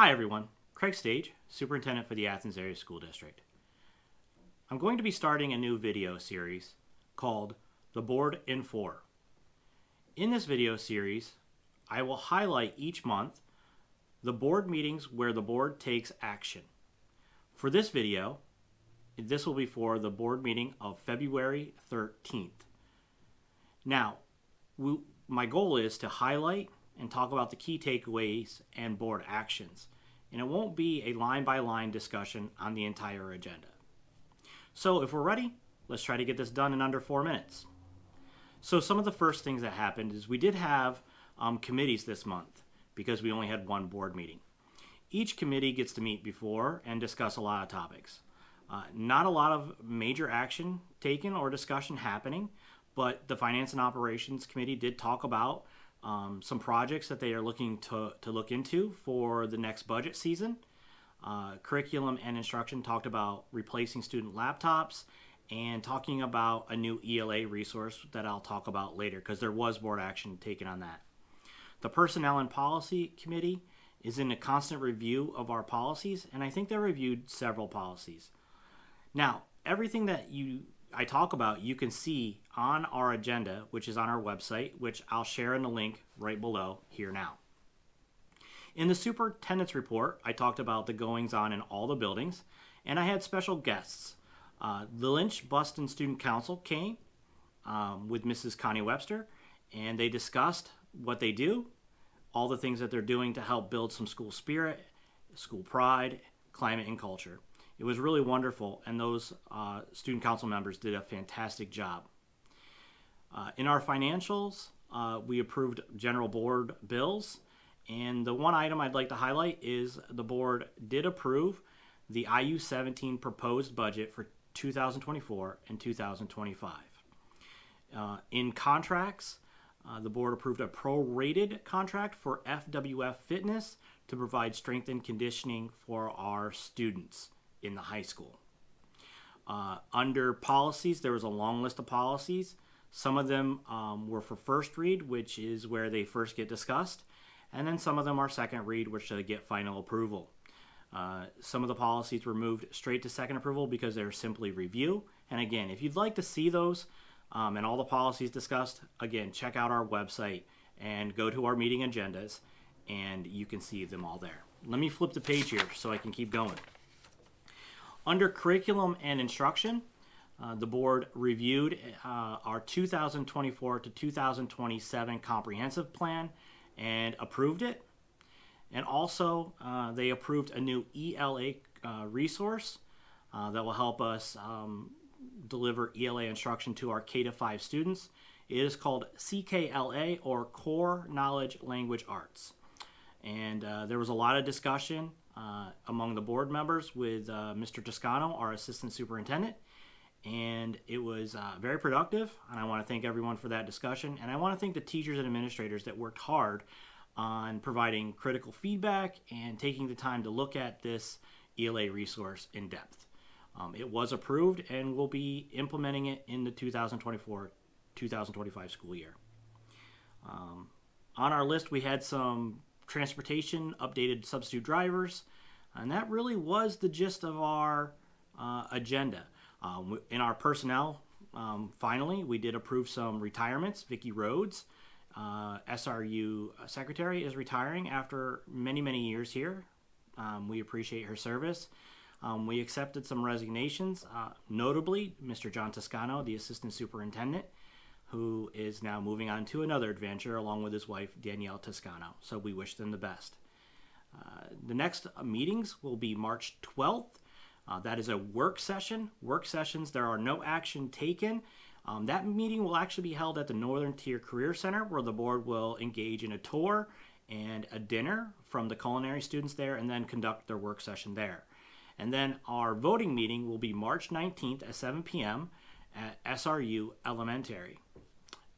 Hi everyone, Craig Stage, Superintendent for the Athens Area School District. I'm going to be starting a new video series called The Board in 4. In this video series, I will highlight each month the board meetings where the board takes action. For this video, this will be for the board meeting of February 13th. Now, my goal is to highlight and talk about the key takeaways and board actions. And it won't be a line-by-line discussion on the entire agenda. So if we're ready, let's try to get this done in under 4 minutes. So some of the first things that happened is we did have committees this month because we only had one board meeting. Each committee gets to meet before and discuss a lot of topics. Not a lot of major action taken or discussion happening, but the Finance and Operations Committee did talk about some projects that they are looking to look into for the next budget season. Curriculum and Instruction talked about replacing student laptops and talking about a new ELA resource that I'll talk about later because there was board action taken on that. The Personnel and Policy Committee is in a constant review of our policies, and I think they reviewed several policies. Now, everything that I talk about, you can see on our agenda, which is on our website, which I'll share in the link right below here now. In the superintendent's report, I talked about the goings-on in all the buildings, and I had special guests. The Lynch-Buston Student Council came with Mrs. Connie Webster, and they discussed what they do, all the things that they're doing to help build some school spirit, school pride, climate, and culture. It was really wonderful, and those student council members did a fantastic job. In our financials, we approved general board bills, and the one item I'd like to highlight is the board did approve the IU-17 proposed budget for 2024 and 2025. In contracts, the board approved a prorated contract for FWF Fitness to provide strength and conditioning for our students in the high school. Under policies, there was a long list of policies. Some of them were for first read, which is where they first get discussed, and then some of them are second read, which they get final approval. Some of the policies were moved straight to second approval because they're simply review. And again, if you'd like to see those and all the policies discussed, again, check out our website and go to our meeting agendas, and you can see them all there. Let me flip the page here so I can keep going. Under Curriculum and Instruction, the board reviewed our 2024 to 2027 comprehensive plan and approved it. And also, they approved a new ELA resource that will help us deliver ELA instruction to our K-5 students. It is called CKLA, or Core Knowledge Language Arts. And there was a lot of discussion among the board members with Mr. Toscano, our assistant superintendent, and it was very productive, and I want to thank everyone for that discussion, and I want to thank the teachers and administrators that worked hard on providing critical feedback and taking the time to look at this ELA resource in depth. It was approved, and we'll be implementing it in the 2024-2025 school year. On our list, we had some transportation, updated substitute drivers, and that really was the gist of our agenda. In our personnel, finally, we did approve some retirements. Vicki Rhodes, SRU secretary, is retiring after many, many years here. We appreciate her service. We accepted some resignations, notably Mr. John Toscano, the assistant superintendent, who is now moving on to another adventure along with his wife, Danielle Toscano. So we wish them the best. The next meetings will be March 12th. That is a work session. Work sessions, there are no action taken. That meeting will actually be held at the Northern Tier Career Center, where the board will engage in a tour and a dinner from the culinary students there and then conduct their work session there. And then our voting meeting will be March 19th at 7 p.m. at SRU Elementary.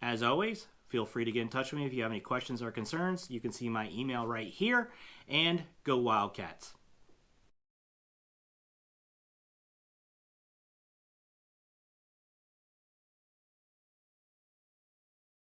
As always, feel free to get in touch with me if you have any questions or concerns. You can see my email right here, and go Wildcats.